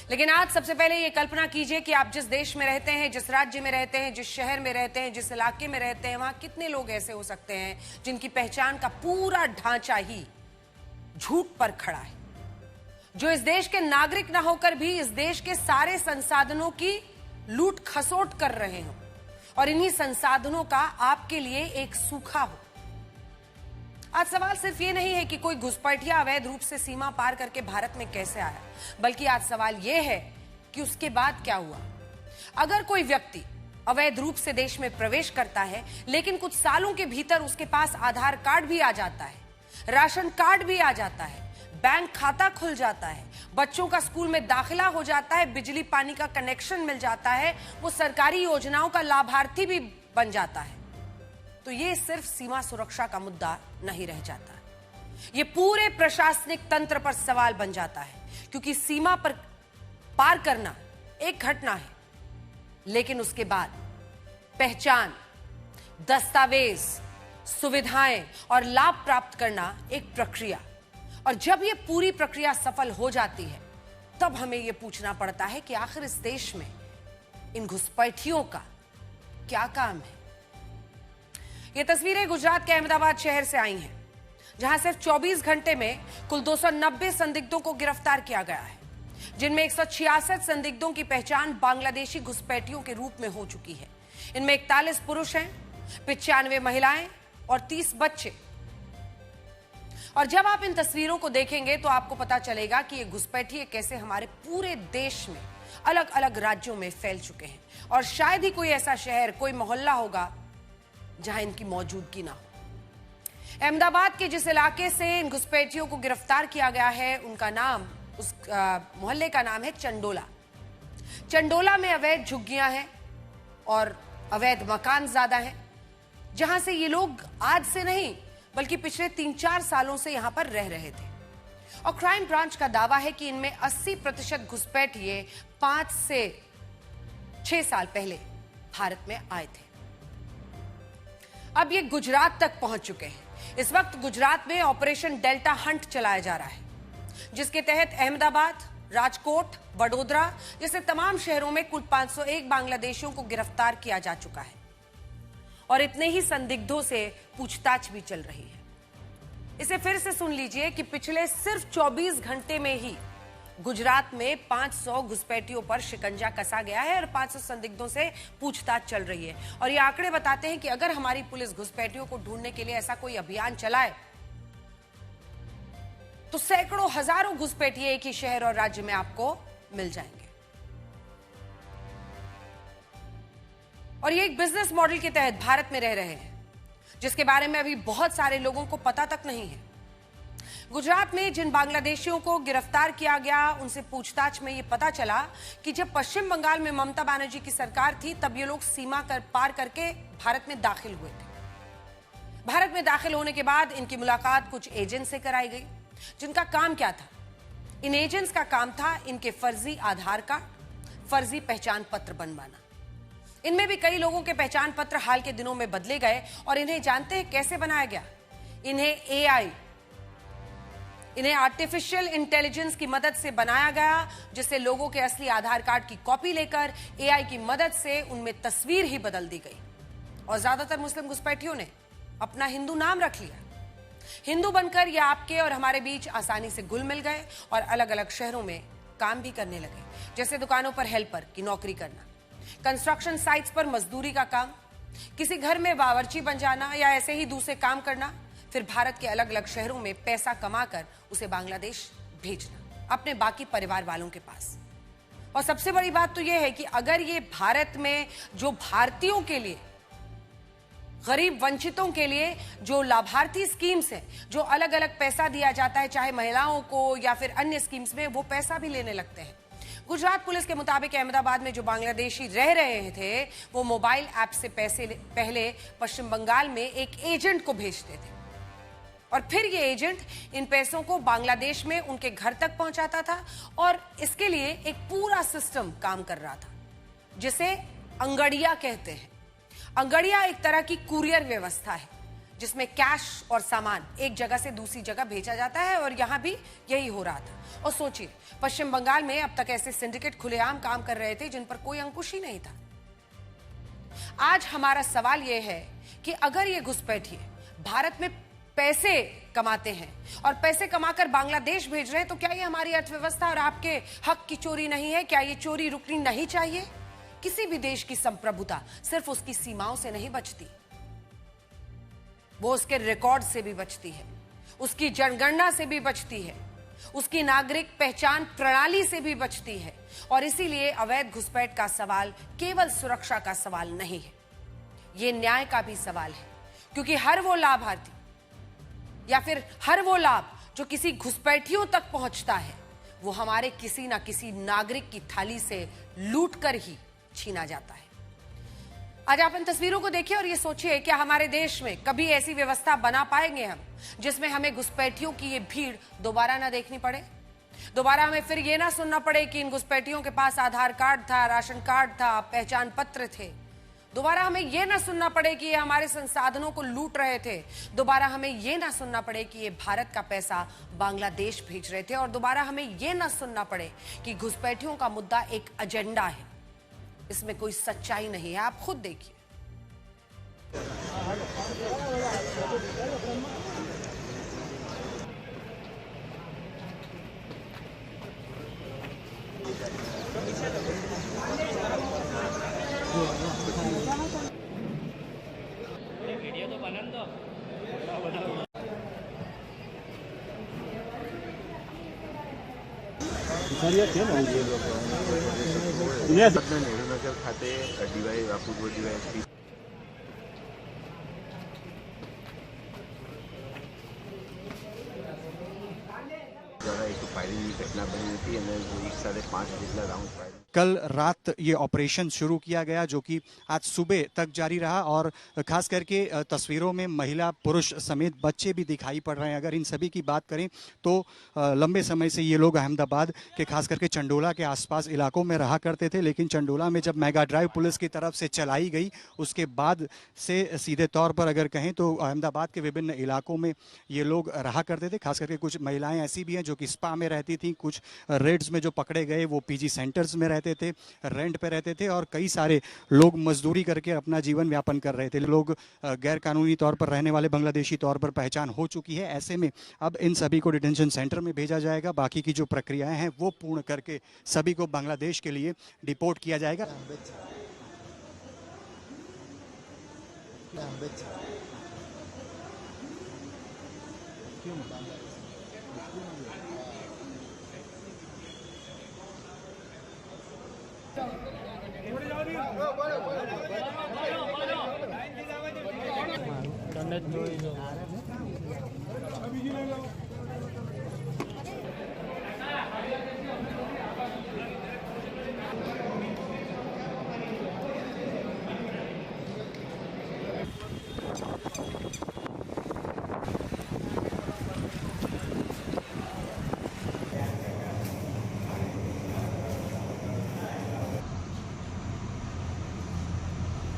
लेकिन आज सबसे पहले ये कल्पना कीजिए कि आप जिस देश में रहते हैं, जिस राज्य में रहते हैं, जिस शहर में रहते हैं, जिस इलाके में रहते हैं, वहां कितने लोग ऐसे हो सकते हैं जिनकी पहचान का पूरा ढांचा ही झूठ पर खड़ा है, जो इस देश के नागरिक ना होकर भी इस देश के सारे संसाधनों की लूट खसोट कर रहे हो और इन्हीं संसाधनों का आपके लिए एक सूखा हो। आज सवाल सिर्फ ये नहीं है कि कोई घुसपैठिया अवैध रूप से सीमा पार करके भारत में कैसे आया, बल्कि आज सवाल ये है कि उसके बाद क्या हुआ। अगर कोई व्यक्ति अवैध रूप से देश में प्रवेश करता है, लेकिन कुछ सालों के भीतर उसके पास आधार कार्ड भी आ जाता है, राशन कार्ड भी आ जाता है, बैंक खाता खुल जाता है, बच्चों का स्कूल में दाखिला हो जाता है, बिजली पानी का कनेक्शन मिल जाता है, वो सरकारी योजनाओं का लाभार्थी भी बन जाता है, तो ये सिर्फ सीमा सुरक्षा का मुद्दा नहीं रह जाता, ये पूरे प्रशासनिक तंत्र पर सवाल बन जाता है। क्योंकि सीमा पर पार करना एक घटना है, लेकिन उसके बाद पहचान, दस्तावेज, सुविधाएं और लाभ प्राप्त करना एक प्रक्रिया, और जब ये पूरी प्रक्रिया सफल हो जाती है तब हमें यह पूछना पड़ता है कि आखिर इस देश में इन घुसपैठियों का क्या काम है। ये तस्वीरें गुजरात के अहमदाबाद शहर से आई हैं, जहां सिर्फ 24 घंटे में कुल 290 संदिग्धों को गिरफ्तार किया गया है, जिनमें 166 संदिग्धों की पहचान बांग्लादेशी घुसपैठियों के रूप में हो चुकी है। इनमें 41 पुरुष हैं, 95 महिलाएं और 30 बच्चे। और जब आप इन तस्वीरों को देखेंगे तो आपको पता चलेगा कि ये घुसपैठिए कैसे हमारे पूरे देश में अलग अलग राज्यों में फैल चुके हैं, और शायद ही कोई ऐसा शहर, कोई मोहल्ला होगा जहां इनकी मौजूदगी ना हो। अहमदाबाद के जिस इलाके से इन घुसपैठियों को गिरफ्तार किया गया है, उनका नाम, उस मोहल्ले का नाम है चंडोला। चंडोला में अवैध झुग्गियां हैं और अवैध मकान ज्यादा हैं, जहां से ये लोग आज से नहीं बल्कि पिछले 3-4 सालों से यहां पर रह रहे थे। और क्राइम ब्रांच का दावा है कि इनमें 80% घुसपैठिए 5 से 6 साल पहले भारत में आए थे। अब ये गुजरात तक पहुंच चुके हैं। इस वक्त गुजरात में ऑपरेशन डेल्टा हंट चलाया जा रहा है, जिसके तहत अहमदाबाद, राजकोट, वडोदरा जैसे तमाम शहरों में कुल 501 बांग्लादेशियों को गिरफ्तार किया जा चुका है, और इतने ही संदिग्धों से पूछताछ भी चल रही है। इसे फिर से सुन लीजिए कि पिछले सिर्फ 24 घंटे में ही गुजरात में 500 घुसपैठियों पर शिकंजा कसा गया है और 500 संदिग्धों से पूछताछ चल रही है। और ये आंकड़े बताते हैं कि अगर हमारी पुलिस घुसपैठियों को ढूंढने के लिए ऐसा कोई अभियान चलाए तो सैकड़ों, हजारों घुसपैठिए एक ही शहर और राज्य में आपको मिल जाएंगे। और ये एक बिजनेस मॉडल के तहत भारत में रह रहे हैं, जिसके बारे में अभी बहुत सारे लोगों को पता तक नहीं है। गुजरात में जिन बांग्लादेशियों को गिरफ्तार किया गया, उनसे पूछताछ में ये पता चला कि जब पश्चिम बंगाल में ममता बनर्जी की सरकार थी, तब ये लोग सीमा पार करके भारत में दाखिल हुए थे। भारत में दाखिल होने के बाद इनकी मुलाकात कुछ एजेंट से कराई गई, जिनका काम क्या था? इन एजेंट्स का काम था इनके फर्जी आधार कार्ड, फर्जी पहचान पत्र बनवाना। इनमें भी कई लोगों के पहचान पत्र हाल के दिनों में बदले गए, और इन्हें जानते हैं कैसे बनाया गया? इन्हें आर्टिफिशियल इंटेलिजेंस की मदद से बनाया गया, जिससे लोगों के असली आधार कार्ड की कॉपी लेकर एआई की मदद से उनमें तस्वीर ही बदल दी गई। और ज्यादातर मुस्लिम घुसपैठियों ने अपना हिंदू नाम रख लिया। हिंदू बनकर ये आपके और हमारे बीच आसानी से घुल मिल गए और अलग अलग शहरों में काम भी करने लगे, जैसे दुकानों पर हेल्पर की नौकरी करना, कंस्ट्रक्शन साइट्स पर मजदूरी का काम, किसी घर में बावर्ची बन जाना या ऐसे ही दूसरे काम करना, फिर भारत के अलग अलग शहरों में पैसा कमाकर उसे बांग्लादेश भेजना अपने बाकी परिवार वालों के पास। और सबसे बड़ी बात तो यह है कि अगर ये भारत में जो भारतीयों के लिए, गरीब वंचितों के लिए जो लाभार्थी स्कीम्स हैं, जो अलग अलग पैसा दिया जाता है, चाहे महिलाओं को या फिर अन्य स्कीम्स में, वो पैसा भी लेने लगते हैं। गुजरात पुलिस के मुताबिक अहमदाबाद में जो बांग्लादेशी रह रहे थे, वो मोबाइल ऐप से पैसे पहले पश्चिम बंगाल में एक एजेंट को भेजते थे, और फिर ये एजेंट इन पैसों को बांग्लादेश में उनके घर तक पहुंचाता था। और इसके लिए एक पूरा सिस्टम काम कर रहा था, जिसे अंगड़िया कहते हैं। अंगड़िया एक तरह की कुरियर व्यवस्था है, जिसमें कैश और सामान एक जगह से दूसरी जगह भेजा जाता है, और यहां भी यही हो रहा था। और सोचिए, पश्चिम बंगाल में अब तक ऐसे सिंडिकेट खुलेआम काम कर रहे थे जिन पर कोई अंकुश ही नहीं था। आज हमारा सवाल यह है कि अगर ये घुसपैठिए भारत में पैसे कमाते हैं और पैसे कमाकर बांग्लादेश भेज रहे हैं, तो क्या ये हमारी अर्थव्यवस्था और आपके हक की चोरी नहीं है? क्या ये चोरी रुकनी नहीं चाहिए? किसी भी देश की संप्रभुता सिर्फ उसकी सीमाओं से नहीं बचती, वो उसके रिकॉर्ड से भी बचती है, उसकी जनगणना से भी बचती है, उसकी नागरिक पहचान प्रणाली से भी बचती है। और इसीलिए अवैध घुसपैठ का सवाल केवल सुरक्षा का सवाल नहीं है, ये न्याय का भी सवाल है। क्योंकि हर वो लाभार्थी या फिर हर वो लाभ जो किसी घुसपैठियों तक पहुंचता है, वो हमारे किसी ना किसी नागरिक की थाली से लूटकर ही छीना जाता है। आज आप इन तस्वीरों को देखिए और ये सोचिए, क्या हमारे देश में कभी ऐसी व्यवस्था बना पाएंगे हम जिसमें हमें घुसपैठियों की ये भीड़ दोबारा ना देखनी पड़े? दोबारा हमें फिर ये ना सुनना पड़े कि इन घुसपैठियों के पास आधार कार्ड था, राशन कार्ड था, पहचान पत्र थे। दोबारा हमें यह ना सुनना पड़े कि ये हमारे संसाधनों को लूट रहे थे। दोबारा हमें यह ना सुनना पड़े कि ये भारत का पैसा बांग्लादेश भेज रहे थे। और दोबारा हमें यह ना सुनना पड़े कि घुसपैठियों का मुद्दा एक एजेंडा है। इसमें कोई सच्चाई नहीं है, आप खुद देखिए। वीडियो तो बनन दो। नेहरू खाते DY पूर्व DYSP एक फायरिंग की घटना बनी थी। 1.5 જેટલા રાઉન્ડ फायरिंग। कल रात ये ऑपरेशन शुरू किया गया जो कि आज सुबह तक जारी रहा और खास करके तस्वीरों में महिला पुरुष समेत बच्चे भी दिखाई पड़ रहे हैं। अगर इन सभी की बात करें तो लंबे समय से ये लोग अहमदाबाद के खास करके चंडोला के आसपास इलाकों में रहा करते थे, लेकिन चंडोला में जब मेगा ड्राइव पुलिस की तरफ से चलाई गई उसके बाद से सीधे तौर पर अगर कहें तो अहमदाबाद के विभिन्न इलाकों में ये लोग रहा करते थे। खास करके कुछ महिलाएं ऐसी भी हैं जो कि स्पा में रहती थी, कुछ रेड्स में जो पकड़े गए वो PG सेंटर्स में रहते थे, रेंट पे रहते थे, और कई सारे लोग मजदूरी करके अपना जीवन व्यापन कर रहे थे। लोग गैर कानूनी तौर पर रहने वाले बांग्लादेशी तौर पर पहचान हो चुकी है। ऐसे में अब इन सभी को डिटेंशन सेंटर में भेजा जाएगा। बाकी की जो प्रक्रियाएं हैं वो पूर्ण करके सभी को बांग्लादेश के लिए डिपोर्ट किया जाएगा।